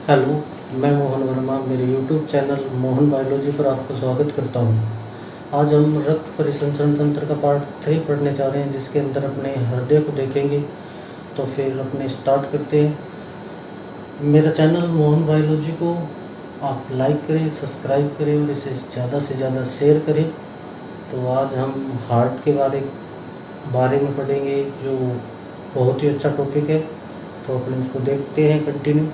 Hello, मैं मोहन वर्मा मेरे YouTube channel Mohan biology पर आपका स्वागत करता हूँ। आज हम रक्त परिसंचरण तंत्र का पार्ट 3 पढ़ने जा रहे हैं, जिसके अंदर अपने हृदय को देखेंगे। तो फिर अपने स्टार्ट करते हैं। मेरा चैनल मोहन बायोलॉजी को आप लाइक करें, सब्सक्राइब करें और इसे ज़्यादा से ज़्यादा शेयर करें। तो आज हम हार्ट के बारे में पढ़ेंगे, जो बहुत ही अच्छा टॉपिक है। तो अपने इसको देखते हैं कंटिन्यू।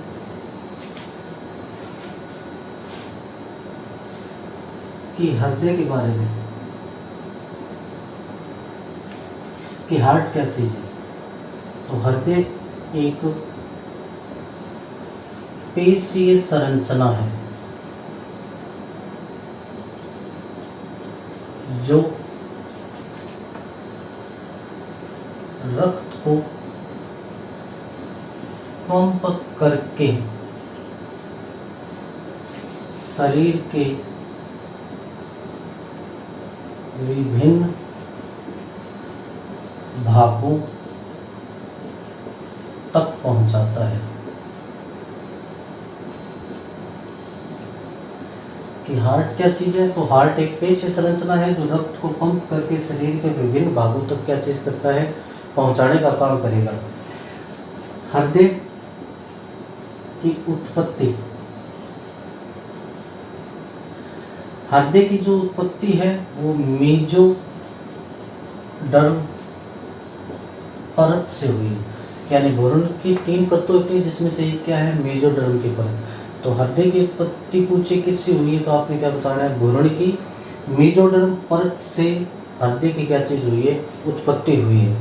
कि हृदय के बारे में, कि हार्ट क्या चीज़ है। तो हृदय एक पेशीय संरचना है जो रक्त को पंप करके शरीर के विभिन्न भागों तक पहुंचाता है। कि हार्ट क्या चीज़ है। तो हार्ट एक पेशीय संरचना है जो रक्त को पंप करके शरीर के विभिन्न भागों तक क्या चीज़ करता है, पहुंचाने का काम करेगा। हृदय की उत्पत्ति, हृदय की जो उत्पत्ति है वो मेजोडर्म परत से हुई है। यानी भ्रूण की 3 परतें होती है, जिसमें से एक क्या है, मेजोडर्म की परत। तो हृदय की उत्पत्ति पूछे किससे हुई है, तो आपने क्या बताना है, भ्रूण की मेजोडर्म परत से हृदय की क्या चीज़ हुई है, उत्पत्ति हुई है।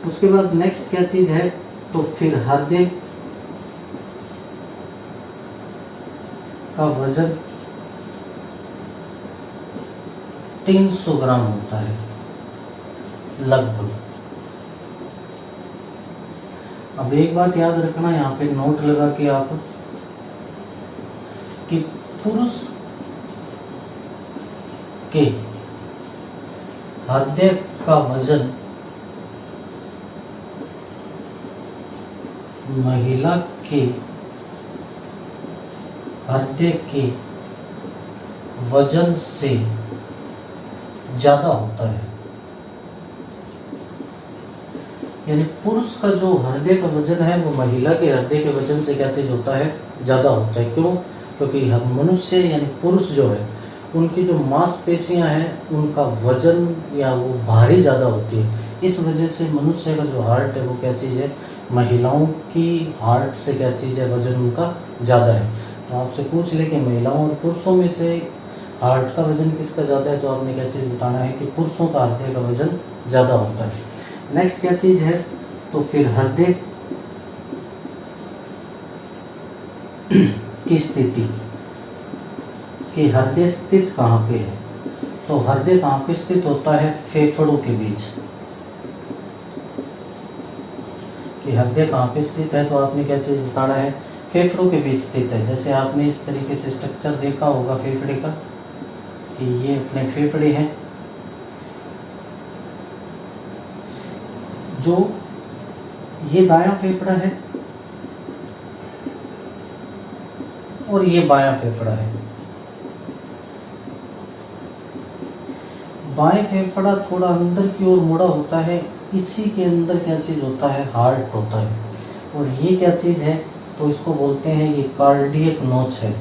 उसके बाद नेक्स्ट क्या चीज़ है, तो फिर हृदय का वजन 300 ग्राम होता है लगभग। अब एक बात याद रखना, यहाँ पे नोट लगा के आप, कि पुरुष के हृदय का वजन महिला के हृदय के वजन से ज़्यादा होता है। यानी पुरुष का जो हृदय का वजन है वो महिला के हृदय के वजन से क्या चीज़ होता है, ज़्यादा होता है। क्यों? क्योंकि हम मनुष्य यानी पुरुष जो है, उनकी जो मांसपेशियां हैं उनका वजन या वो भारी ज़्यादा होती है। इस वजह से मनुष्य का जो हार्ट है वो क्या चीज़ है, महिलाओं की हार्ट से क्या चीज़ है, वजन उनका ज़्यादा है। तो आपसे पूछ ले कि महिलाओं और पुरुषों में से हार्ट का वजन किसका ज़्यादा है, तो आपने क्या चीज़ बताना है कि पुरुषों का हृदय का वजन ज़्यादा होता है। नेक्स्ट क्या चीज़ है, तो फिर हृदय की स्थिति, कि हृदय स्थित कहाँ पे है। तो हृदय कहाँ पे स्थित होता है, फेफड़ों के बीच। कि हृदय कहाँ पे स्थित है, तो आपने क्या चीज़ बताना है, फेफड़ों के बीच स्थित है। जैसे आपने इस तरीके से स्ट्रक्चर देखा होगा फेफड़े का, कि ये अपने फेफड़े हैं, जो ये दायां फेफड़ा है और ये बायां फेफड़ा है। बाएं फेफड़ा थोड़ा अंदर की ओर मुड़ा होता है, इसी के अंदर क्या चीज़ होता है, हार्ट होता है। और ये क्या चीज़ है, तो इसको बोलते हैं, ये कार्डियक नोच है।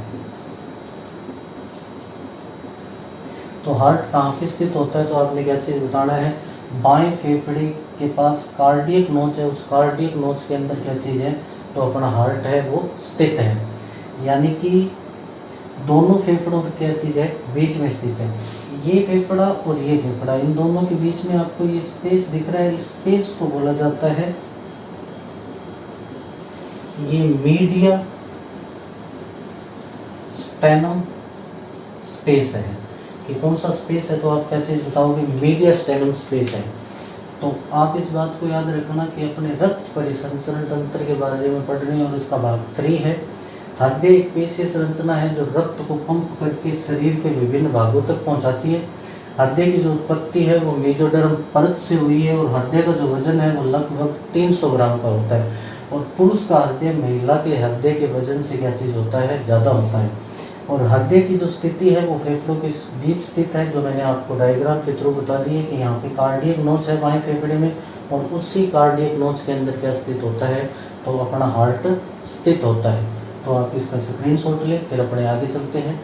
तो हार्ट कहाँ पे स्थित होता है, तो आपने क्या चीज़ बताना है, बाएं फेफड़े के पास कार्डियक नोच है, उस कार्डियक नोच के अंदर क्या चीज़ है, तो अपना हार्ट है वो स्थित है। यानी कि दोनों फेफड़ों की क्या चीज़ है, बीच में स्थित है। ये फेफड़ा और ये फेफड़ा, इन दोनों के बीच में आपको ये स्पेस दिख रहा है, इस स्पेस को बोला जाता है, ये मीडिया स्टेनम स्पेस है। कि कौन सा स्पेस है, तो आप क्या चीज़ बताओगे, मीडिया स्टेनम स्पेस है। तो आप इस बात को याद रखना कि अपने रक्त परिसंचरण तंत्र के बारे में पढ़ रहे हैं और इसका भाग 3 है। हृदय एक पेशीय संरचना है जो रक्त को पंप करके शरीर के विभिन्न भागों तक पहुंचाती है। हृदय की जो उत्पत्ति है वो मेजोडर्म परत से हुई है और हृदय का जो वजन है वो लगभग 300 ग्राम का होता है। और पुरुष का हृदय महिला के हृदय के वजन से क्या चीज़ होता है, ज़्यादा होता है। और हृदय की जो स्थिति है वो फेफड़ों के बीच स्थित है, जो मैंने आपको डायग्राम के थ्रू बता दी है कि यहाँ पे कार्डियक नोच है बाएं फेफड़े में, और उसी कार्डियक नोच के अंदर क्या स्थित होता है, तो अपना हार्ट स्थित होता है। तो आप इसका स्क्रीनशॉट लें, फिर अपने आगे चलते हैं।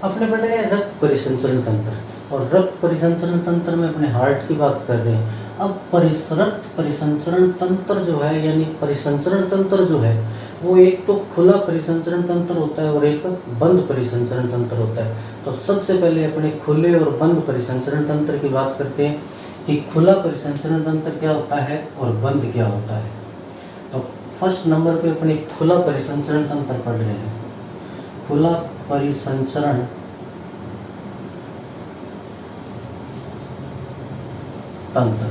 अपने पढ़ रहे हैं रक्त परिसंचरण तंत्र, और रक्त परिसंचरण तंत्र में अपने हार्ट की बात कर रहे हैं। अब रक्त परिसंचरण तंत्र जो है, यानी परिसंचरण तंत्र जो है, वो एक तो खुला परिसंचरण तंत्र होता है और एक बंद परिसंचरण तंत्र होता है। तो सबसे पहले अपने खुले और बंद परिसंचरण तंत्र की बात करते हैं कि खुला परिसंचरण तंत्र क्या होता है और बंद क्या होता है। तो फर्स्ट नंबर पे अपने खुला परिसंचरण तंत्र पढ़ रहे हैं, खुला परिसंचरण तंत्र।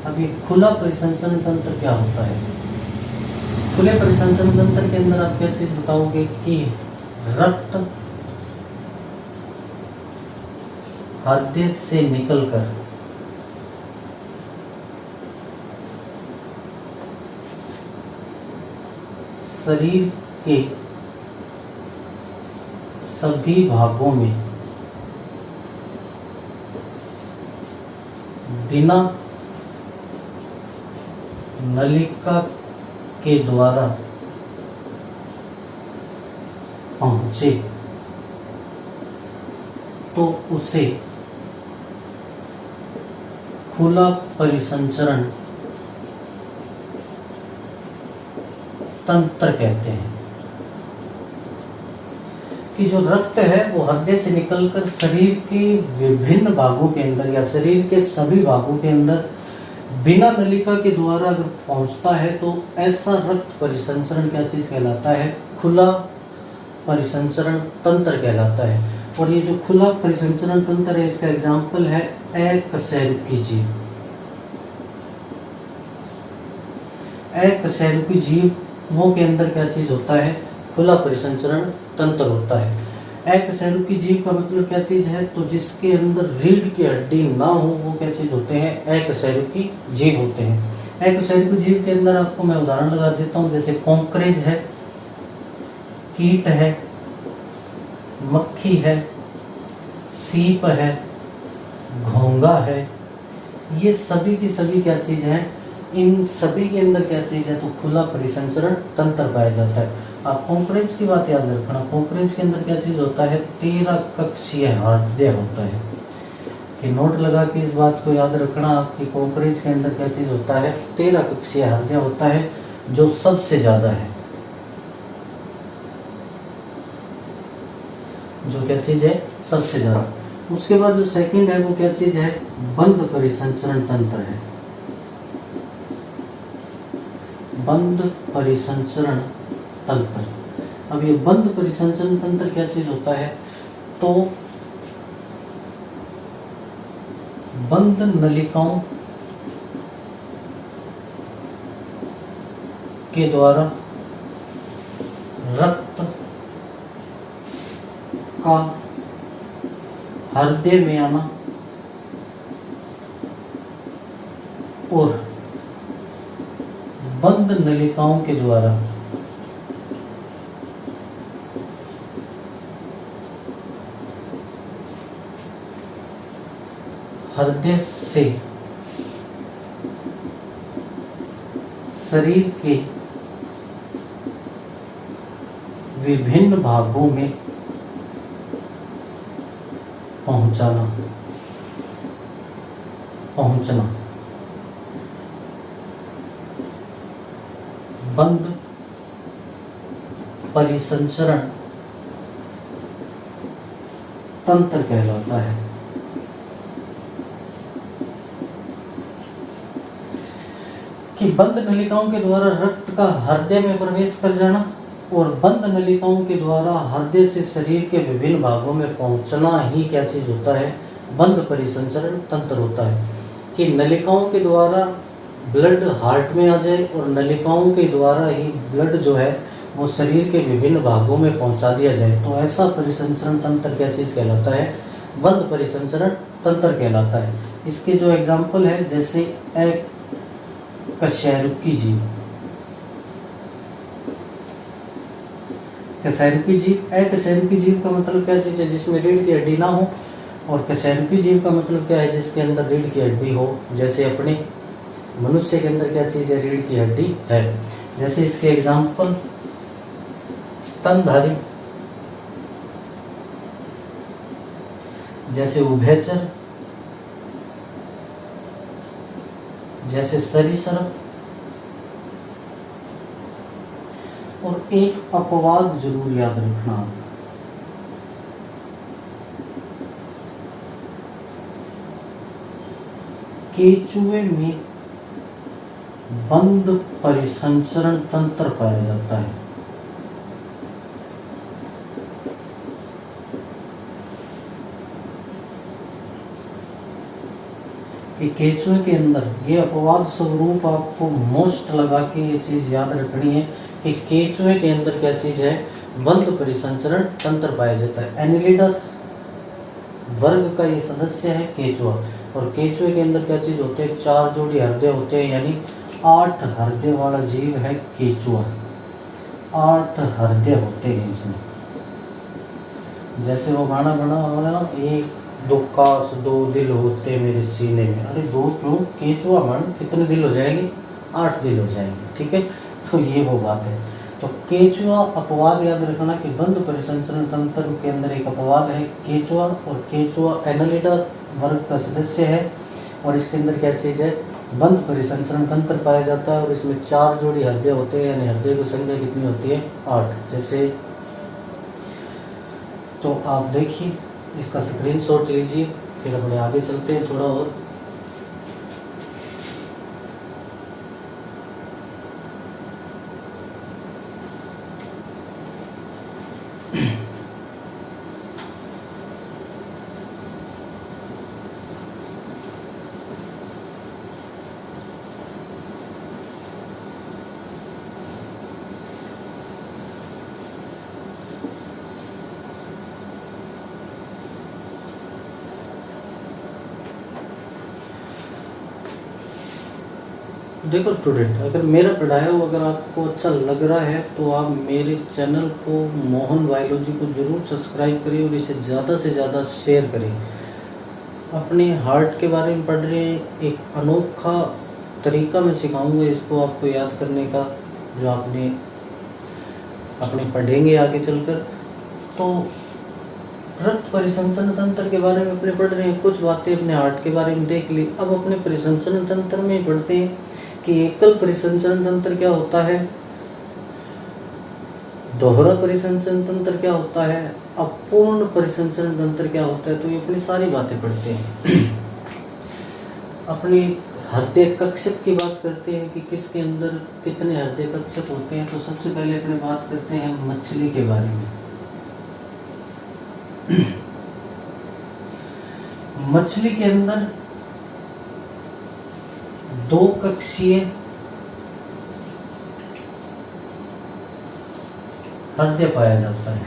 अब ये खुला परिसंचरण तंत्र क्या होता है? खुले परिसंचरण तंत्र के अंदर आप क्या चीज बताओगे कि रक्त हृदय से निकलकर शरीर के सभी भागों में बिना नलिका के द्वारा पहुंचे तो उसे खुला परिसंचरण तंत्र कहते हैं। कि जो रक्त है वो हृदय से निकलकर शरीर के विभिन्न भागों के अंदर या शरीर के सभी भागों के अंदर बिना नलिका के द्वारा अगर पहुंचता है तो ऐसा रक्त परिसंचरण क्या चीज कहलाता है? खुला परिसंचरण तंत्र कहलाता है। और ये जो खुला परिसंचरण तंत्र है, इसका एग्जाम्पल है अकशेरुकी जीव। अकशेरुकी जीवों के अंदर क्या चीज होता है? खुला परिसंचरण तंत्र होता है। अकशेरुकी जीव का मतलब क्या चीज है? तो जिसके अंदर रीढ़ की हड्डी ना हो वो क्या चीज होते हैं? अकशेरुकी जीव होते हैं। अकशेरुकी जीव के अंदर आपको मैं उदाहरण लगा देता हूँ, जैसे कॉकरोच है, कीट है, मक्खी है, सीप है, घोंगा है, ये सभी की सभी क्या चीज है? इन सभी के अंदर क्या चीज है? तो खुला परिसंचरण तंत्र पाया जाता है। आप कॉकरोच की बात याद रखना, कॉकरोच के अंदर क्या चीज होता है? 13 कक्षीय हृदय होता है। कि नोट लगा के इस बात को याद रखना आपकी कॉकरोच के अंदर क्या चीज होता है? 13 कक्षीय हृदय होता है, जो सबसे ज्यादा है। जो क्या चीज है? सबसे ज्यादा। उसके बाद जो सेकंड है वो क्या चीज है? बंद परिसंचरण तंत्र है। बंद परिसंचरण तंत्र। अब ये बंद परिसंचरण तंत्र क्या चीज होता है? तो बंद नलिकाओं के द्वारा रक्त का हृदय में आना और बंद नलिकाओं के द्वारा हृदय से शरीर के विभिन्न भागों में पहुंचना। बंद परिसंचरण तंत्र कहलाता है। कि बंद नलिकाओं के द्वारा रक्त का हृदय में प्रवेश कर जाना और बंद नलिकाओं के द्वारा हृदय से शरीर के विभिन्न भागों में पहुंचना ही क्या चीज़ होता है, बंद परिसंचरण तंत्र होता है। कि नलिकाओं के द्वारा ब्लड हार्ट में आ जाए और नलिकाओं के द्वारा ही ब्लड जो है वो शरीर के विभिन्न भागों में पहुंचा दिया जाए, तो ऐसा परिसंचरण तंत्र क्या चीज़ कहलाता है, बंद परिसंचरण तंत्र कहलाता है। इसके जो एग्जाम्पल है, जैसे कशेरुकी जीव, कशेरुकी जीव, कशेरुकी जीव का मतलब क्या चीज़ है, जिसमें रीढ़ की हड्डी ना हो, और कशेरुकी जीव का मतलब क्या है, जिसके अंदर रीढ़ की हड्डी हो। जैसे अपने मनुष्य के अंदर क्या चीज़ है, रीढ़ की हड्डी है। जैसे इसके एग्जाम्पल स्तनधारी, जैसे उभयचर, जैसे सरीसृप, और एक अपवाद जरूर याद रखना, केचुए में बंद परिसंचरण तंत्र पाया जाता है। कि केचुए के अंदर, ये अपवाद स्वरूप आपको मोस्ट लगा के ये चीज़ याद रखनी है कि केचुए के अंदर क्या चीज़ है, बंद परिसंचरण तंत्र पाया जाता है। एनिलिडस वर्ग का ये सदस्य है केचुआ, और केचुए के अंदर क्या चीज़ होते हैं, 4 जोड़ी हृदय होते हैं, यानी 8 हृदय वाला जीव है केचुआ। 8 हृदय होते हैं इसमें। जैसे वो गाना बना होगा ना, 1 2 काश 2 दिल होते मेरे सीने में, अरे 2 क्यों, केचुआ मन कितने दिल हो जाएंगे, 8 दिल हो जाएंगे। ठीक है, तो ये वो बात है। तो केचुआ अपवाद याद रखना कि बंद परिसंचरण तंत्र के अंदर एक अपवाद है केचुआ, और केचुआ एनालिडा वर्ग का सदस्य है, और इसके अंदर क्या चीज़ है, बंद परिसंचरण तंत्र पाया जाता है, और इसमें 4 जोड़ी हृदय होते हैं, यानी हृदय की संख्या कितनी होती है, 8। जैसे तो आप देखिए, इसका स्क्रीनशॉट लीजिए, फिर अपने आगे चलते हैं थोड़ा और। देखो स्टूडेंट, अगर मेरा पढ़ाया हुआ अगर आपको अच्छा लग रहा है तो आप मेरे चैनल को मोहन बायोलॉजी को ज़रूर सब्सक्राइब करें और इसे ज़्यादा से ज़्यादा शेयर करें। अपने हार्ट के बारे में पढ़ रहे हैं, एक अनोखा तरीका मैं सिखाऊंगा इसको आपको याद करने का, जो आपने अपने पढ़ेंगे आगे चलकर। तो रक्त परिसंचरण तंत्र के बारे में अपने पढ़ रहे हैं, कुछ बातें अपने हार्ट के बारे में देख ली। अब अपने परिसंचरण तंत्र में पढ़ते हैं कि एकल परिसंचरण तंत्र क्या होता है, दोहरा परिसंचरण तंत्र क्या होता है, अपूर्ण परिसंचरण तंत्र क्या होता है। तो ये अपनी सारी बातें पढ़ते हैं। अपने हृदय कक्षक की बात करते हैं कि किसके अंदर कितने हृदय कक्षक होते हैं। तो सबसे पहले अपने बात करते हैं मछली के बारे में। मछली के अंदर 2 कक्षीय हृदय पाया जाता है।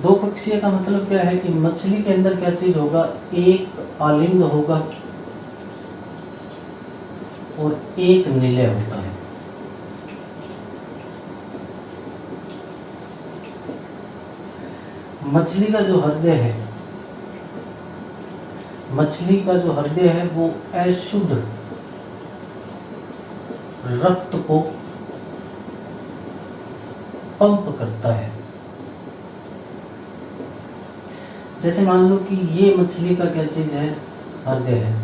2 कक्षीय का मतलब क्या है कि मछली के अंदर क्या चीज होगा, एक आलिंग होगा और एक निलय होता है। मछली का जो हृदय है, मछली का जो हृदय है वो अशुद्ध रक्त को पंप करता है। जैसे मान लो कि ये मछली का क्या चीज है, हृदय है।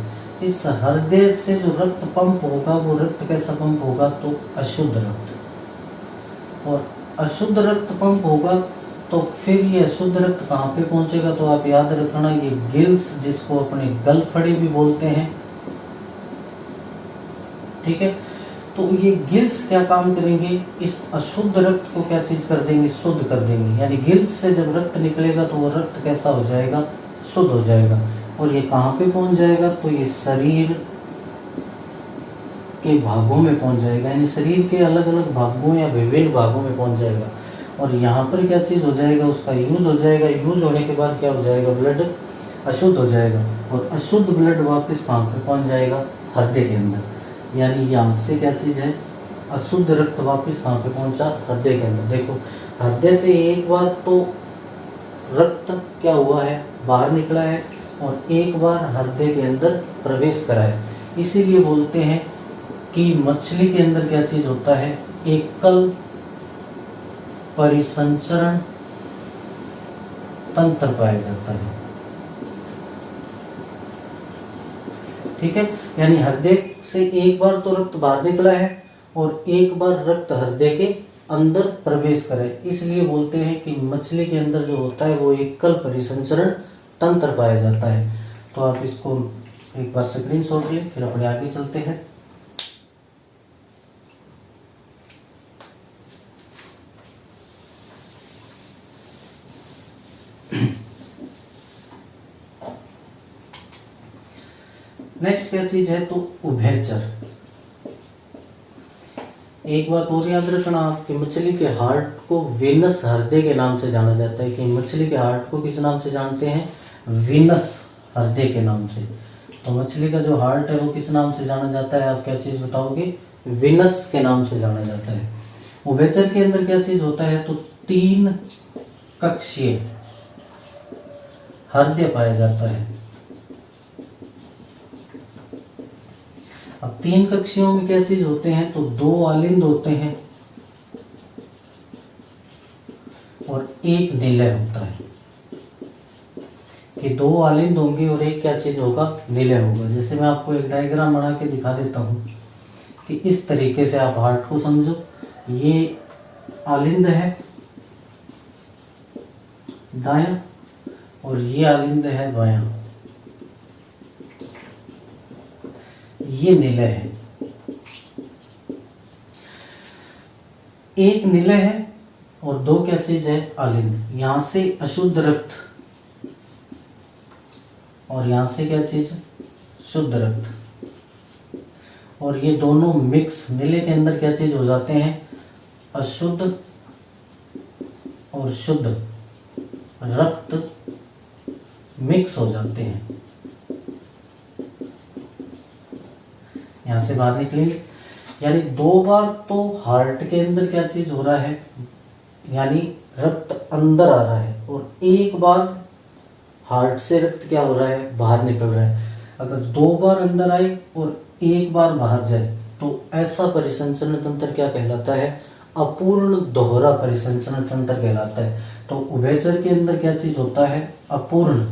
इस हृदय से जो रक्त पंप होगा वो रक्त कैसा पंप होगा, तो अशुद्ध रक्त। और अशुद्ध रक्त पंप होगा तो फिर ये अशुद्ध रक्त कहाँ पे पहुंचेगा, तो आप याद रखना, ये गिल्स, जिसको अपने गलफड़े भी बोलते हैं, ठीक है। तो ये गिल्स क्या काम करेंगे, इस अशुद्ध रक्त को क्या चीज कर देंगे, शुद्ध कर देंगे। यानी गिल्स से जब रक्त निकलेगा तो वो रक्त कैसा हो जाएगा, शुद्ध हो जाएगा। और ये कहाँ पे पहुंच जाएगा, तो ये शरीर के भागों में पहुंच जाएगा, यानी शरीर के अलग अलग भागों या विभिन्न भागों में पहुंच जाएगा। और यहाँ पर क्या चीज़ हो जाएगा, उसका यूज हो जाएगा। यूज होने के बाद क्या हो जाएगा, ब्लड अशुद्ध हो जाएगा। और अशुद्ध ब्लड वापस कहाँ पे पहुंच जाएगा, हृदय के अंदर। यानी यहाँ से क्या चीज़ है, अशुद्ध रक्त वापस कहाँ पे पहुंचा, हृदय के अंदर। देखो हृदय से एक बार तो रक्त क्या हुआ है, बाहर निकला है, और एक बार हृदय के अंदर प्रवेश करा है। इसीलिए बोलते हैं कि मछली के अंदर क्या चीज होता है, एकल परिसंचरण तंत्र पाया जाता है। ठीक है, यानी हृदय से एक बार तो रक्त बाहर निकला है और एक बार रक्त हृदय के अंदर प्रवेश करे, इसलिए बोलते हैं कि मछली के अंदर जो होता है वो एकल परिसंचरण तंत्र पाया जाता है। तो आप इसको एक बार स्क्रीनशॉट लें, फिर अपने आगे चलते हैं। नेक्स्ट क्या चीज है, तो उभयचर। एक बात और याद रखना आप कि मछली के हार्ट को वेनस हृदय के नाम से जाना जाता है। कि मछली के हार्ट को किस नाम से जानते हैं, वेनस हृदय के नाम से। तो मछली का जो हार्ट है वो किस नाम से जाना जाता है, आप क्या चीज बताओगे, वेनस के नाम से जाना जाता है। उभयचर के अंदर क्या चीज होता है, तो 3 कक्षीय हृदय पाया जाता है। अब 3 कक्षियों में क्या चीज होते हैं, तो 2 आलिंद होते हैं और 1 निलय होता है। कि 2 आलिंद होंगे और 1 क्या चीज होगा, निलय होगा। जैसे मैं आपको एक डायग्राम बना के दिखा देता हूं कि इस तरीके से आप हार्ट को समझो। ये आलिंद है दायां और ये आलिंद है बायां, ये निलय है। एक निलय है और 2 क्या चीज है, आलिंद। यहां से अशुद्ध रक्त और यहां से क्या चीज, शुद्ध रक्त। और ये दोनों मिक्स, निलय के अंदर क्या चीज हो जाते हैं, अशुद्ध और शुद्ध रक्त मिक्स हो जाते हैं। यहां से बाहर निकलेंगे, यानी 2 बार तो हार्ट के अंदर क्या चीज हो रहा है, यानी रक्त अंदर आ रहा है, और 1 बार हार्ट से रक्त क्या हो रहा है, बाहर निकल रहा है। अगर 2 बार अंदर आए और 1 बार बाहर जाए तो ऐसा परिसंचरण तंत्र क्या कहलाता है, अपूर्ण दोहरा परिसंचरण तंत्र कहलाता है। तो उभयचर के अंदर क्या चीज होता है, अपूर्ण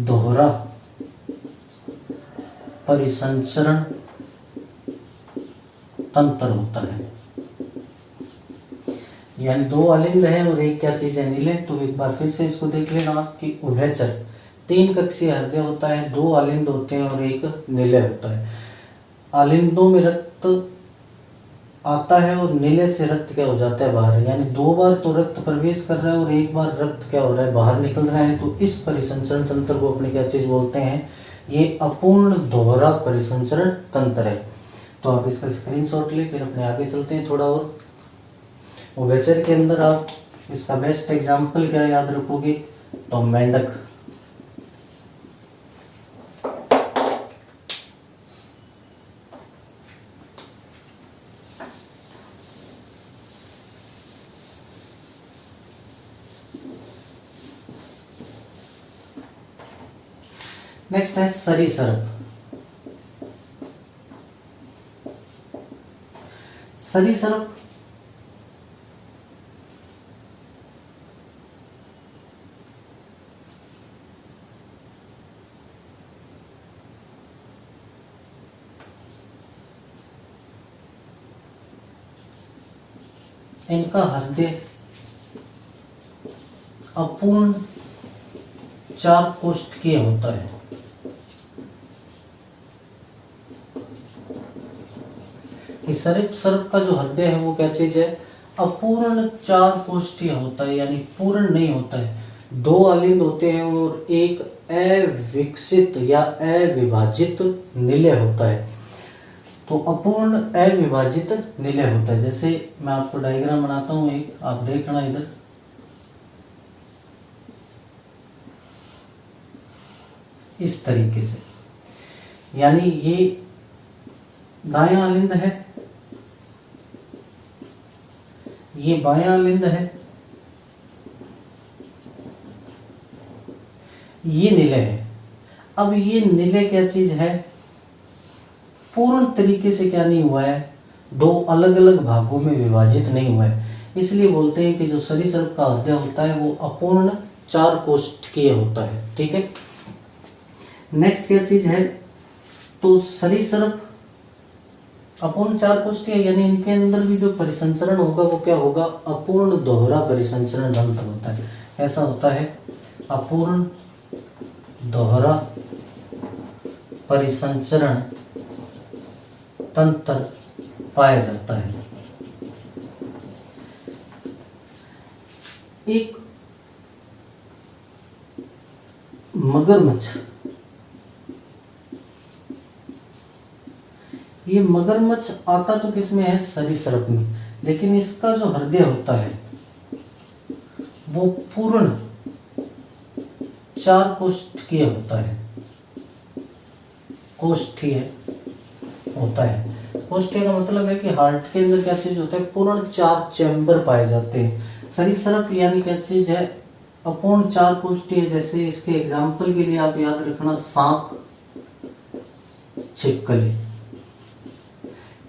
दोहरा परिसंचरण तंत्र होता है। यानी 2 आलिंद है और 1 क्या चीज है, निलय। तो एक बार फिर से इसको देख लेना आप कि उभयचर 3 कक्षीय हृदय होता है, 2 आलिंद होते हैं और 1 निलय होता है। आलिंदों में रक्त आता है और निलय से रक्त क्या हो जाता है, बाहर। यानी 2 बार तो रक्त प्रवेश कर रहा है और 1 बार रक्त क्या हो रहा है, बाहर निकल रहा है। तो इस परिसंचरण तंत्र को अपने क्या चीज बोलते हैं, ये अपूर्ण दोहरा परिसंचरण तंत्र है। तो आप इसका स्क्रीनशॉट ले, फिर अपने आगे चलते हैं थोड़ा और। उभयचर के अंदर आप इसका बेस्ट एग्जाम्पल क्या याद रखोगे, तो मेंढक। नेक्स्ट है सरीसृप। सरीसृप इनका हृदय अपूर्ण 4 कोष्ठकीय होता है। कि सर्प का जो हृदय है वो क्या चीज है, अपूर्ण चार कोष्ठीय होता है, यानी पूर्ण नहीं होता है। दो अलिंद होते हैं और एक अविकसित या अविभाजित निलय होता है। तो अपूर्ण अविभाजित निलय होता है। जैसे मैं आपको डायग्राम बनाता हूँ एक, आप देखना इधर। इस तरीके से, यानी ये दायां अलिंद है, ये बायां अलिंद है, ये निलय है। अब ये निलय क्या चीज है, पूर्ण तरीके से क्या नहीं हुआ है, दो अलग अलग भागों में विभाजित नहीं हुआ है। इसलिए बोलते हैं कि जो सरीसृप का हृदय होता है वो अपूर्ण चार कोष्ठकीय होता है। ठीक है, नेक्स्ट क्या चीज है, तो सरीसृप अपूर्ण चार कोष्ठीय, यानी इनके अंदर भी जो परिसंचरण होगा वो क्या होगा, अपूर्ण दोहरा परिसंचरण तंत्र होता है। ऐसा होता है, अपूर्ण दोहरा परिसंचरण तंत्र पाया जाता है। एक मगरमच्छ, ये मगरमच्छ आता तो किसमें है, सरीसृप में, लेकिन इसका जो हृदय होता है वो पूर्ण चार कोष्ठकीय होता है, कोष्ठीय होता है। कोष्ठीय का मतलब है कि हार्ट के अंदर क्या चीज होता है, पूर्ण चार चैम्बर पाए जाते हैं। सरीसृप यानी क्या चीज है, अपूर्ण चार कोष्ठीय। जैसे इसके एग्जाम्पल के लिए आप याद रखना, सांप, छिपकली,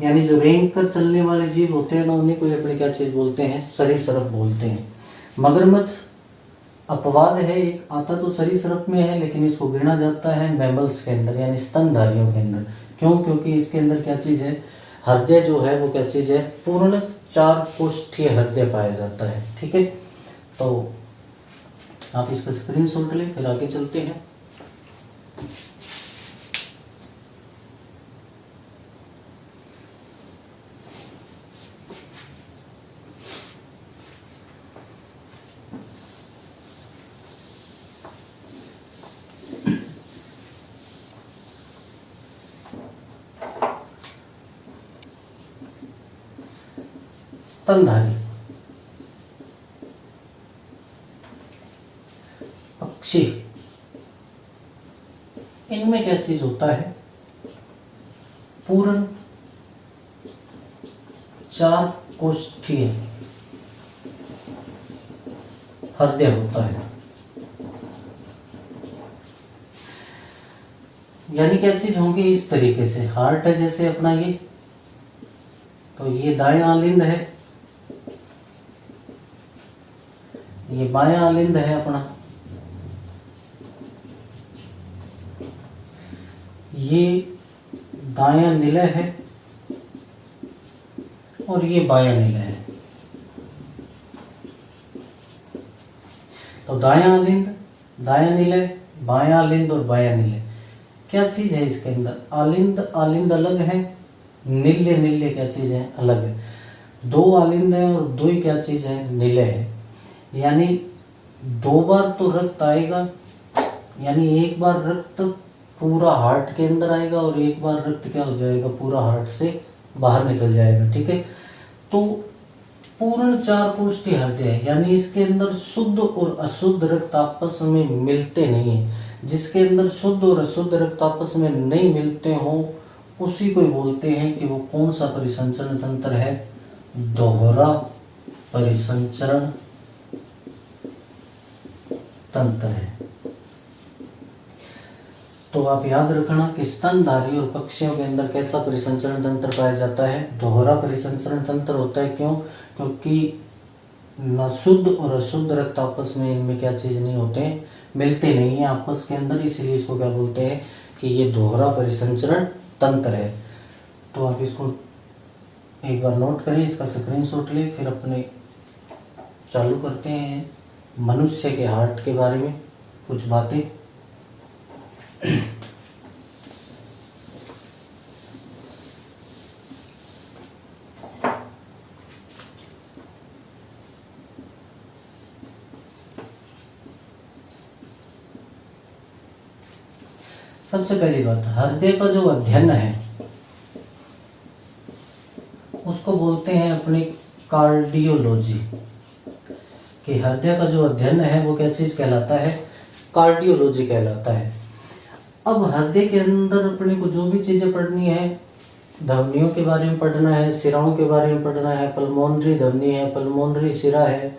यानी जो रेंग कर चलने वाले जीव होते हैं ना, उन्हीं को अपने क्या चीज बोलते हैं, सरीसृप बोलते हैं। मगरमच्छ अपवाद है, एक आता तो सरीसृप में है लेकिन इसको गिना जाता है मैमल्स के अंदर, यानी स्तनधारियों के अंदर। क्यों, क्योंकि इसके अंदर क्या चीज है, हृदय जो है वो क्या चीज है, पूर्ण चार कोष्ठीय हृदय पाया जाता है। ठीक है, तो आप इसका स्क्रीनशॉट लें, फिर आगे चलते हैं। स्तनधारी पक्षी, इनमें क्या चीज होता है, पूर्ण चार कोष्ठीय हृदय होता है। यानी क्या चीज होंगी, इस तरीके से हार्ट है जैसे अपना ये, तो ये दायां अलिंद है, ये बायां अलिंद है अपना, ये दायां निलय है और ये बायां निलय है। तो दायां अलिंद, दायां निलय, बायां अलिंद और बायां निलय, क्या चीज है इसके अंदर, अलिंद अलिंद अलग है, निल्य निल्य क्या चीज है, अलग है। दो अलिंद है और दो ही क्या चीज है, निलय है। यानी दो बार तो रक्त आएगा, यानी एक बार रक्त पूरा हार्ट के अंदर आएगा और एक बार रक्त क्या हो जाएगा, पूरा हार्ट से बाहर निकल जाएगा। ठीक है, तो पूर्ण चार कोष्ठीय हृदय है, यानी इसके अंदर शुद्ध और अशुद्ध रक्त आपस में मिलते नहीं है। जिसके अंदर शुद्ध और अशुद्ध रक्त आपस में नहीं मिलते हो उसी को बोलते हैं कि वो कौन सा परिसंचरण तंत्र है, दोहरा परिसंचरण तंत्र है। तो आप याद रखना कि स्तनधारी और पक्षियों के अंदर कैसा परिसंचरण तंत्र पाया जाता है, दोहरा परिसंचरण तंत्र होता है। क्यों, क्योंकि न शुद्ध और अशुद्ध रक्त आपस में इनमें क्या चीज नहीं होते, मिलते नहीं है आपस के अंदर, इसलिए इसको क्या बोलते हैं कि ये दोहरा परिसंचरण तंत्र है। तो आप इसको एक बार नोट करें, इसका स्क्रीनशॉट लें, फिर अपने चालू करते हैं मनुष्य के हार्ट के बारे में कुछ बातें। सबसे पहली बात, हृदय का जो अध्ययन है उसको बोलते हैं अपनी कार्डियोलॉजी, कि हृदय का जो अध्ययन है वो क्या चीज कहलाता है, कार्डियोलॉजी कहलाता है। अब हृदय के अंदर अपने को जो भी चीजें पढ़नी है, धमनियों के बारे में पढ़ना है, सिराओं के बारे में पढ़ना है, पल्मोनरी धमनी है, पल्मोनरी सिरा है,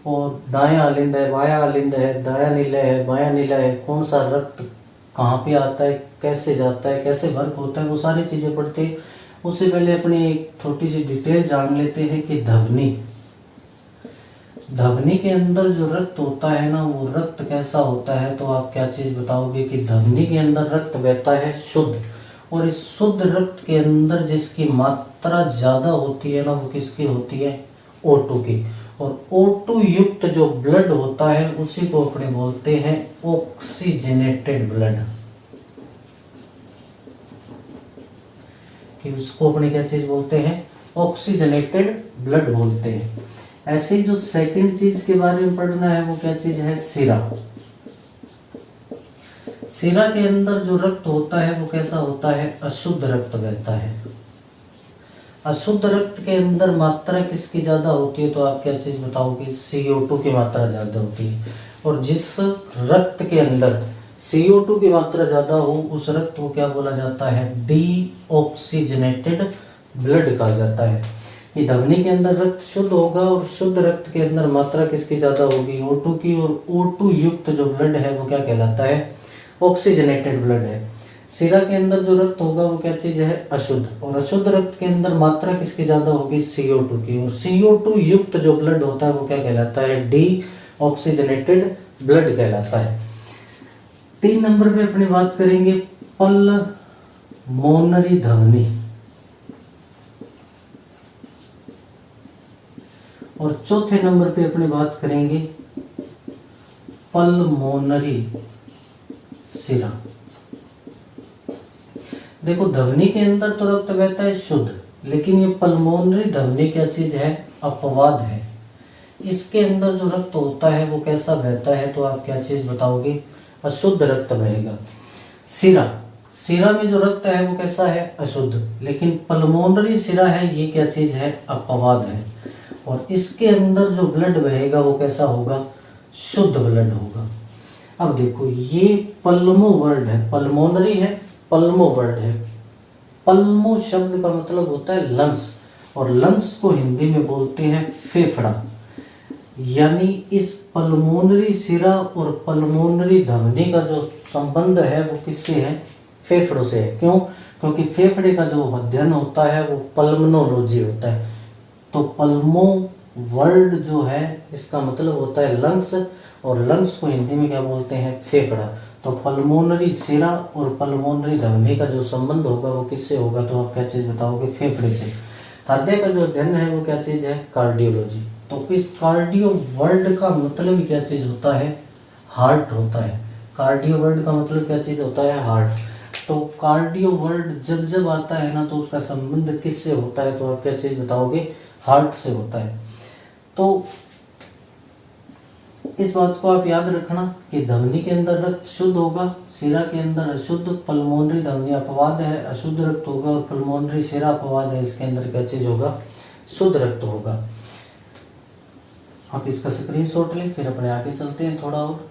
और दायां आलिंद है, बायां आलिंद है, दायां निलय है, बायां निलय है, कौन सा रक्त कहाँ पे आता है, कैसे जाता है, कैसे वर्क होता है, वो सारी चीजें पढ़ते हैं। उससे पहले अपनी एक छोटी सी डिटेल जान लेते हैं कि धमनी के अंदर जो रक्त होता है ना, वो रक्त कैसा होता है। तो आप क्या चीज बताओगे कि धमनी के अंदर रक्त बहता है शुद्ध, और इस शुद्ध रक्त के अंदर जिसकी मात्रा ज्यादा होती है ना, वो किसकी होती है, O2 की। और O2 युक्त जो ब्लड होता है उसी को अपने बोलते हैं ऑक्सीजनेटेड ब्लड, कि उसको अपने क्या चीज बोलते हैं, ऑक्सीजनेटेड ब्लड बोलते हैं। ऐसे ही जो सेकंड चीज के बारे में पढ़ना है वो क्या चीज है, सिरा। सिरा के अंदर जो रक्त होता है वो कैसा होता है, अशुद्ध रक्त बहता है। अशुद्ध रक्त के अंदर मात्रा किसकी ज्यादा होती है, तो आप क्या चीज बताओगे, CO2 की मात्रा ज्यादा होती है। और जिस रक्त के अंदर CO2 की मात्रा ज्यादा हो उस रक्त को क्या बोला जाता है, डीऑक्सीजनेटेड ब्लड कहा जाता है। कि धमनी के अंदर रक्त शुद्ध होगा और शुद्ध रक्त के अंदर मात्रा किसकी ज्यादा होगी, O2 की, और O2 युक्त जो ब्लड है वो क्या कहलाता है, ऑक्सीजनेटेड ब्लड है। सिरा के अंदर जो रक्त होगा वो क्या चीज है, अशुद्ध, और अशुद्ध रक्त के अंदर मात्रा किसकी ज्यादा होगी, CO2 की, और CO2 युक्त जो ब्लड होता है वो क्या कहलाता है, डीऑक्सीजनेटेड ब्लड कहलाता है। 3 नंबर पे अपनी बात करेंगे पल्मोनरी धमनी, और चौथे नंबर पे अपनी बात करेंगे पल्मोनरी सिरा। देखो धमनी के अंदर तो रक्त बहता है शुद्ध, लेकिन ये पल्मोनरी धमनी क्या चीज है, अपवाद है। इसके अंदर जो रक्त होता है वो कैसा बहता है, तो आप क्या चीज बताओगे, अशुद्ध रक्त बहेगा। सिरा में जो रक्त है वो कैसा है, अशुद्ध, लेकिन पल्मोनरी सिरा है ये क्या चीज है, अपवाद है। और इसके अंदर जो ब्लड बहेगा वो कैसा होगा, शुद्ध ब्लड होगा। अब देखो ये पल्मो वर्ड है, पल्मोनरी है, पल्मो वर्ड है। पल्मो शब्द का मतलब होता है लंग्स, और लंग्स को हिंदी में बोलते हैं फेफड़ा। यानी इस पल्मोनरी सिरा और पल्मोनरी धमनी का जो संबंध है वो किससे है, फेफड़ों से है। क्यों, क्योंकि फेफड़े का जो अध्ययन होता है वो पल्मनोलॉजी होता है। तो पल्मो वर्ड जो है इसका मतलब होता है लंग्स, और लंग्स को हिंदी में क्या बोलते हैं, फेफड़ा। तो पल्मोनरी सिरा और पल्मोनरी धमनी का जो संबंध होगा वो किससे होगा, तो आप क्या चीज बताओगे, फेफड़े से। हृदय का जो अध्ययन है वो क्या चीज है, कार्डियोलॉजी। तो इस कार्डियो वर्ड का मतलब क्या चीज होता है, हार्ट होता है। कार्डियो वर्ड का मतलब क्या चीज होता है, हार्ट। तो कार्डियो वर्ड जब जब आता है ना तो उसका संबंध किससे होता है, तो आप क्या चीज बताओगे, हार्ट से होता है। तो इस बात को आप याद रखना कि धमनी के अंदर रक्त शुद्ध होगा, सिरा के अंदर अशुद्ध, पल्मोनरी धमनी अपवाद है, अशुद्ध रक्त होगा, और पल्मोनरी सिरा अपवाद है, इसके अंदर क्या चीज होगा, शुद्ध रक्त होगा। आप इसका स्क्रीनशॉट लें, फिर अपने आगे चलते हैं थोड़ा और।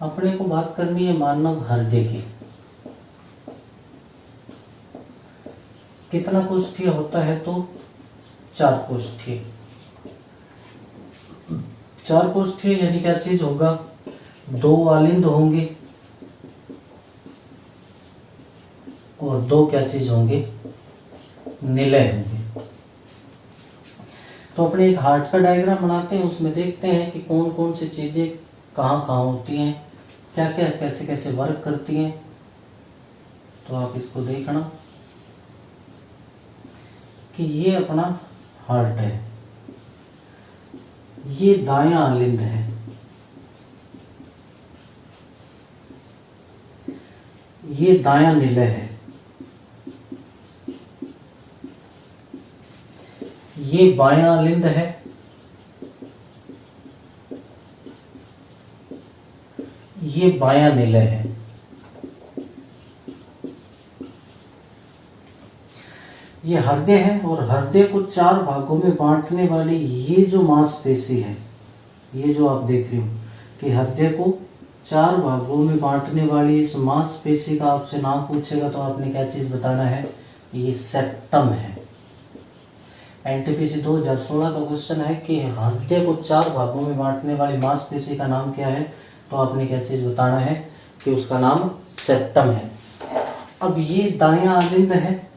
अपने को बात करनी है मानव हृदय की। कितना कोष्ठीय होता है, तो 4 कोष्ठीय। 4 कोष्ठीय यानी क्या चीज होगा, 2 आलिंद होंगे और 2 क्या चीज होंगे, निलय होंगे। तो अपने एक हार्ट का डायग्राम बनाते हैं, उसमें देखते हैं कि कौन कौन सी चीजें कहाँ कहाँ होती हैं, क्या क्या कैसे कैसे वर्क करती हैं। तो आप इसको देखना कि ये अपना हार्ट है। ये दायां अलिंद है, ये दायां निलय है, ये बायां अलिंद है, ये बायां निलय है। ये हृदय है और हृदय को 4 भागों में बांटने वाली ये जो मांसपेशी है, ये जो आप देख रहे हो कि हृदय को 4 भागों में बांटने वाली इस मांसपेशी का आपसे नाम पूछेगा तो आपने क्या चीज बताना है, ये सेप्टम है। एनटीपीसी 2016 का क्वेश्चन है कि हृदय को 4 भागों में बांटने वाली मांसपेशी का नाम क्या है, तो आपने क्या चीज बताना है कि उसका नाम सेप्टम है। अब ये दायां अलिंद है,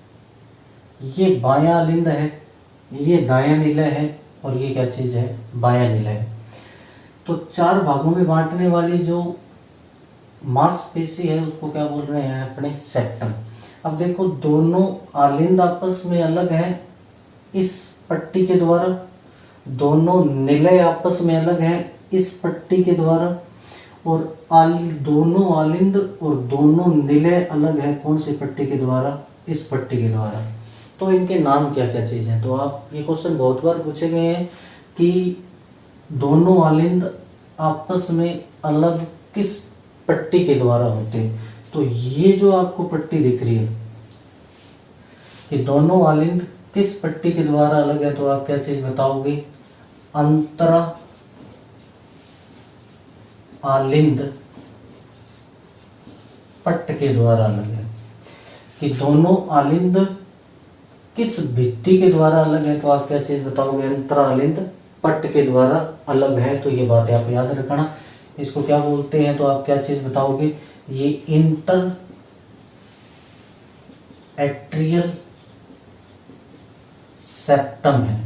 ये बायां अलिंद है, ये दायां निलय है और ये क्या चीज है, बायां निलय है। तो 4 भागों में बांटने वाली जो मांसपेशी है उसको क्या बोल रहे हैं अपने, सेप्टम। अब देखो दोनों अलिंद आपस में अलग है इस पट्टी के द्वारा, दोनों निलय आपस में अलग है इस पट्टी के द्वारा, और दोनों अलिंद और दोनों निलय अलग है कौन सी पट्टी के द्वारा, इस पट्टी के द्वारा। तो इनके नाम क्या क्या चीज हैं, तो आप ये क्वेश्चन बहुत बार पूछे गए हैं कि दोनों अलिंद आपस में अलग किस पट्टी के द्वारा होते हैं। तो ये जो आपको पट्टी दिख रही है कि दोनों अलिंद किस पट्टी के द्वारा अलग है, तो आप क्या चीज बताओगे, अंतरा अलिंद पट्ट के द्वारा अलग है। कि दोनों अलिंद किस भित्ति के द्वारा अलग है, तो आप क्या चीज बताओगे, अंतरा अलिंद पट्ट के द्वारा अलग है। तो ये बात आप याद रखना। इसको क्या बोलते हैं, तो आप क्या चीज बताओगे, ये इंटर एट्रियल सेप्टम है।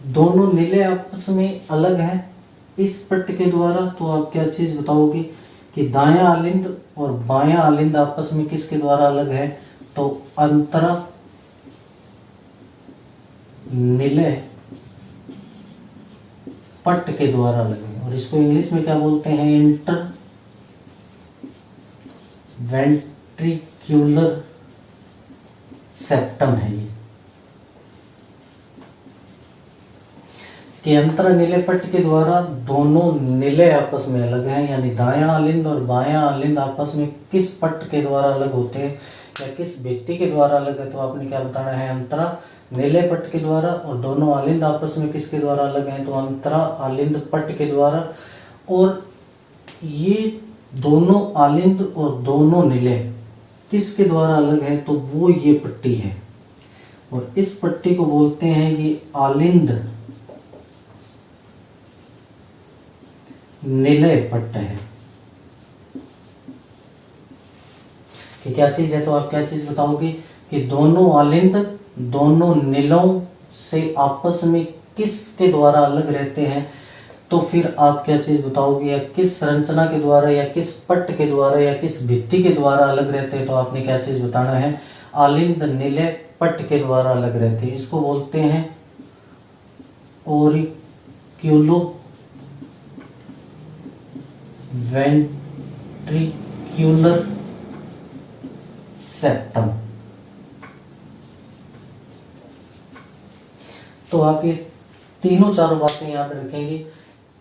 दोनों निलय आपस में अलग है इस पट्ट के द्वारा, तो आप क्या चीज बताओगे कि दायां अलिंद और बायां अलिंद आपस में किसके द्वारा अलग है, तो अंतरा निलय पट्ट के द्वारा अलग है। और इसको इंग्लिश में क्या बोलते हैं, इंटर वेंट्रिक्यूलर सेप्टम है ये। कि अंतरा निलय पट्ट के द्वारा दोनों निलय आपस में अलग हैं, यानी दायां अलिंद और बायां अलिंद आपस में किस पट्ट के द्वारा अलग होते हैं या किस भित्ति के द्वारा अलग है, तो आपने क्या बताना है, अंतरा निलय पट्ट के द्वारा। और दोनों अलिंद आपस में किसके द्वारा अलग हैं, तो अंतरा अलिंद पट्ट के द्वारा। और ये दोनों अलिंद और दोनों निलय किसके द्वारा अलग है, तो वो ये पट्टी है। और इस पट्टी को बोलते हैं ये अलिंद निलय पट्ट है। कि क्या चीज है, तो आप क्या चीज बताओगे कि दोनों अलिंद दोनों निलों से आपस में किसके द्वारा अलग रहते हैं, तो फिर आप क्या चीज बताओगे, या किस संरचना के द्वारा या किस पट्ट के द्वारा या किस भित्ति के द्वारा अलग रहते हैं, तो आपने क्या चीज बताना है, अलिंद निलय पट्ट के द्वारा अलग रहते हैं। इसको बोलते हैं ओरिक्यूलो वेंट्रिक्यूलर सेप्टम। तो आप ये तीनों चारों बातें याद रखेंगे।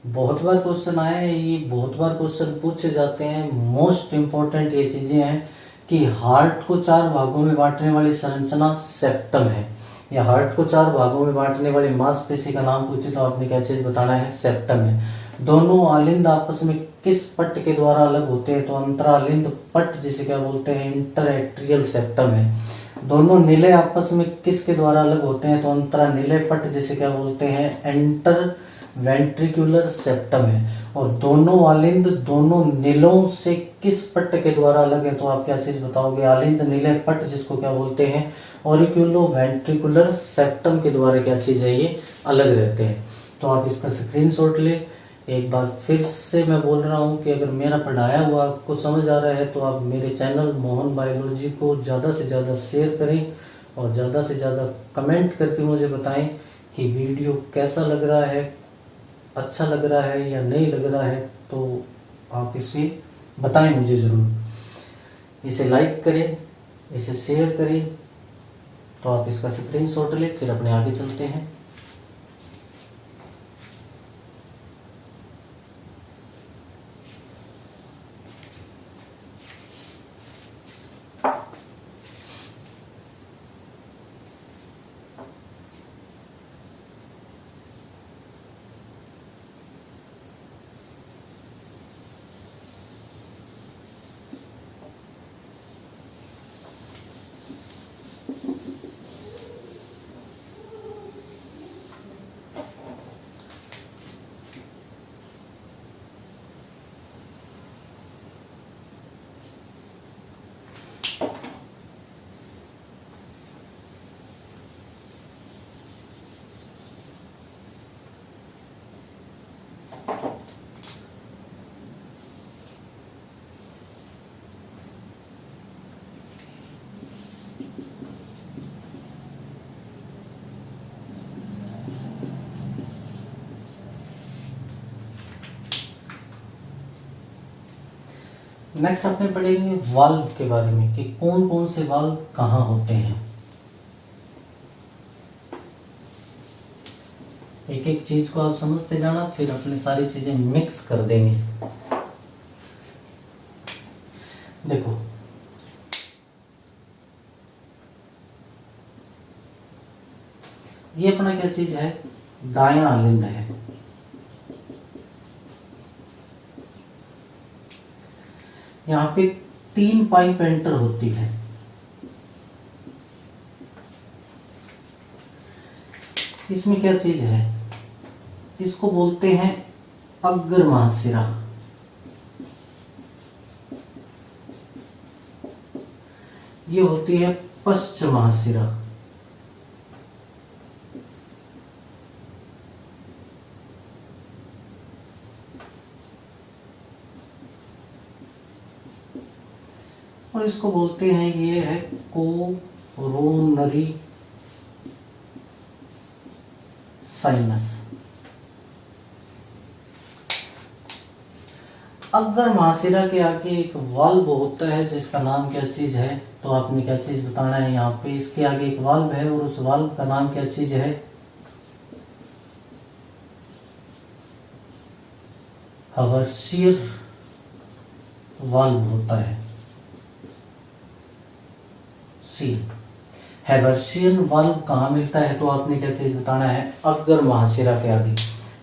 बहुत बार क्वेश्चन आए हैं, ये बहुत बार क्वेश्चन पूछे जाते हैं। मोस्ट इंपॉर्टेंट ये चीजें हैं कि हार्ट को 4 भागों में बांटने वाली संरचना सेप्टम है, या हार्ट को 4 भागों में बांटने वाली मांसपेशी का नाम पूछे तो आपने क्या चीज बताना है, सेप्टम है। दोनों अलिंद आपस में किस पट्ट के द्वारा अलग होते हैं, तो अंतरा अलिंद पट्ट जिसे क्या बोलते हैं, इंटरएट्रियल सेप्टम है। दोनों निलय आपस में किसके द्वारा अलग होते हैं, तो अंतरा निलय पट्ट जिसे क्या बोलते हैं, एंटर वेंट्रिकुलर सेप्टम है। और दोनों अलिंद दोनों निलों से किस पट्ट के द्वारा अलग है, तो आप क्या चीज बताओगे, अलिंद निलय पट्ट जिसको क्या बोलते हैं, ऑरिक्यूलो वेंट्रिकुलर सेप्टम के द्वारा क्या चीज है, ये अलग रहते हैं। तो आप इसका स्क्रीनशॉट ले। एक बार फिर से मैं बोल रहा हूँ कि अगर मेरा पढ़ाया हुआ आपको समझ आ रहा है तो आप मेरे चैनल मोहन बायोलॉजी को ज़्यादा से ज़्यादा शेयर करें, और ज़्यादा से ज़्यादा कमेंट करके मुझे बताएं कि वीडियो कैसा लग रहा है, अच्छा लग रहा है या नहीं लग रहा है। तो आप इसे बताएं मुझे ज़रूर। इसे लाइक करें, इसे शेयर करें। तो आप इसका स्क्रीनशॉट लें, फिर अपने आगे चलते हैं। नेक्स्ट अपने पढ़ेंगे वाल्व के बारे में कि कौन कौन से वाल्व कहाँ होते हैं। एक एक चीज को आप समझते जाना, फिर अपनी सारी चीजें मिक्स कर देंगे। देखो, ये अपना क्या चीज है, दायां आलिंद है। यहाँ पे 3 पाइप एंटर होती है। इसमें क्या चीज है, इसको बोलते हैं अग्र महाशिरा। ये होती है पश्च महाशिरा। और इसको बोलते हैं, ये है कोरोनरी साइनस। अगर महाशिरा के आगे एक वाल्व होता है जिसका नाम क्या चीज है, तो आपने क्या चीज बताना है। यहाँ पे इसके आगे एक वाल्व है और उस वाल्व का नाम क्या चीज है, हवर्सियर वाल्व होता है। हैवर्सियन वाल्व कहाँ मिलता है, तो आपने क्या चीज बताना है, अग्र महाशिरा के आगे।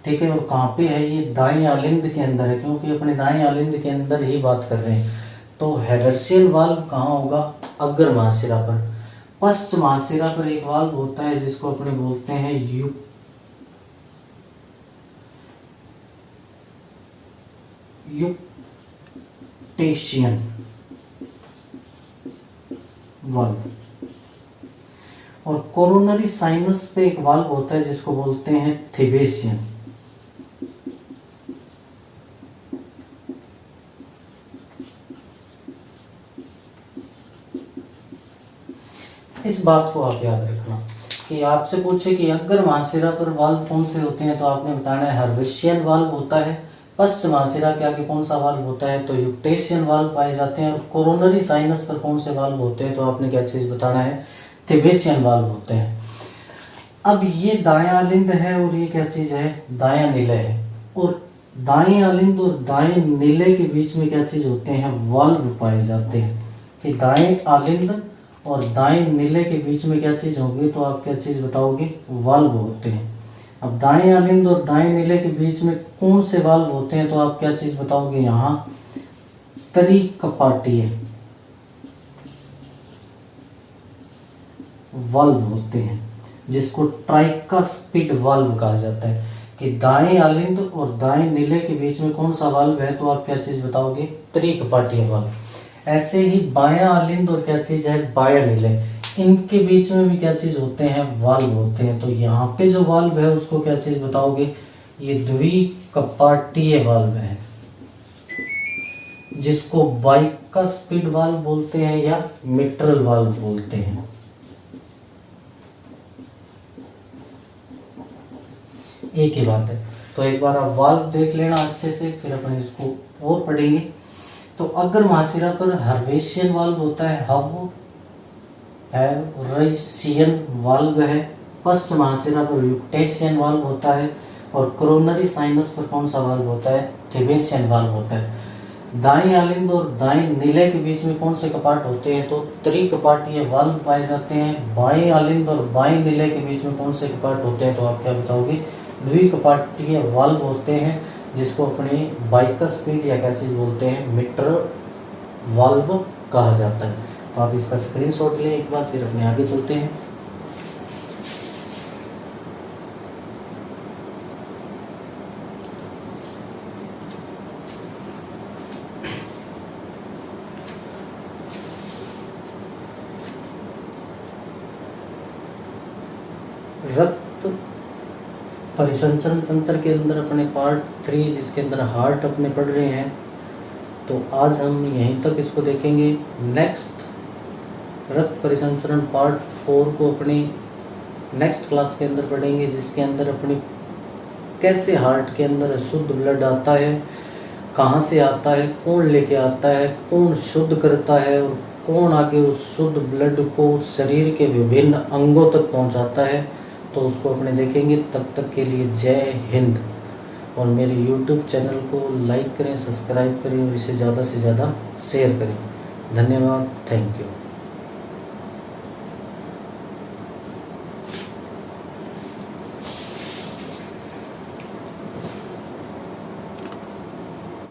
ठीक है, और कहाँ पे है, ये दाएं आलिंद के अंदर है, क्योंकि अपने दाएं आलिंद के अंदर ही बात कर रहे हैं। तो हैवर्सियन वाल्व कहाँ होगा, अग्र महाशिरा पर। पश्च महाशिरा पर एक वाल्व होता है जिसको अपने बोलते हैं यूक्टेशियन वाल्व। और कोरोनरी साइनस पे एक वाल्व होता है जिसको बोलते हैं थेबेसियन। इस बात को आप याद रखना कि आपसे पूछे कि अग्र महाशिरा पर वाल्व कौन से होते हैं, तो आपने बताना है हर्विशियन वाल्व होता है। पश्च महाशिरा के आगे कौन सा वाल्व होता है, तो यूक्टेशियन वाल्व पाए जाते हैं। और कोरोनरी साइनस पर कौन से वाल्व होते हैं, तो आपने क्या चीज बताना है, थेबेसियन वाल्व होते हैं। अब ये दायां आलिंद है और ये क्या चीज है, दायां निलय है। और दाएं आलिंद और दाएं निलय के बीच में क्या चीज होते हैं, वाल्व पाए जाते हैं। कि दाएं आलिंद और दाएं निलय के बीच में क्या चीज होगी, तो आप क्या चीज बताओगे, वाल्व होते हैं। अब दाएं आलिंद और दाएं निलय के बीच में कौन से वाल्व होते हैं, तो आप क्या चीज बताओगे, यहाँ त्रिकपाटीय वाल्व होते हैं, जिसको ट्राइकस्पिड वाल्व कहा जाता है। कि दाएं आलिंद और दाएं निलय के बीच में कौन सा वाल्व है, तो आप क्या चीज बताओगे, त्रिकपाटीय वाल्व। ऐसे ही बायां आलिंद और क्या चीज है, बायां निलय, इनके बीच में भी क्या चीज होते हैं, वाल्व होते हैं। तो यहाँ पे जो वाल्व है उसको क्या चीज बताओगे, ये द्विकपाटीय वाल्व है, जिसको बाइकस्पिड वाल्व बोलते हैं या मिट्रल वाल्व बोलते हैं। एक ही बात है। तो एक बार आप वाल्व देख लेना अच्छे से, फिर अपन इसको और पढ़ेंगे। तो अग्र महाशिरा पर हर्वेशियन वाल्व होता है, हैवरेशियन वाल्व है। पश्च महाशिरा पर यूक्टेशियन वाल्व होता है। और कोरोनरी साइनस पर कौन सा वाल्व होता है? थिबेशियन वाल्व होता है। दाएं आलिंद और दाएं निलय के बीच में कौन से कपाट होते हैं? तो त्रिकपाटीय वाल्व पाए जाते हैं। बाएं आलिंद और बाएं निलय के बीच में कौन से कपाट होते हैं? तो आप क्या बताओगे? द्विकपाटीय वाल्व होते हैं, जिसको अपने बाइकस्पीड या क्या चीज़ बोलते हैं? मीटर वाल्व कहा जाता है। तो आप इसका स्क्रीनशॉट लें एक बार, फिर अपने आगे चलते हैं। रक्त परिसंचरण तंत्र के अंदर अपने पार्ट 3, जिसके अंदर हार्ट अपने पढ़ रहे हैं, तो आज हम यहीं तक इसको देखेंगे। नेक्स्ट रक्त परिसंचरण पार्ट 4 को अपने नेक्स्ट क्लास के अंदर पढ़ेंगे, जिसके अंदर अपनी कैसे हार्ट के अंदर शुद्ध ब्लड आता है, कहाँ से आता है, कौन लेके आता है, कौन शुद्ध करता है, और कौन आगे उस शुद्ध ब्लड को शरीर के विभिन्न अंगों तक पहुँचाता है, तो उसको अपने देखेंगे। तब तक के लिए जय हिंद। और मेरे YouTube चैनल को लाइक करें, सब्सक्राइब करें और इसे ज़्यादा से ज़्यादा शेयर करें। धन्यवाद, थैंक यू।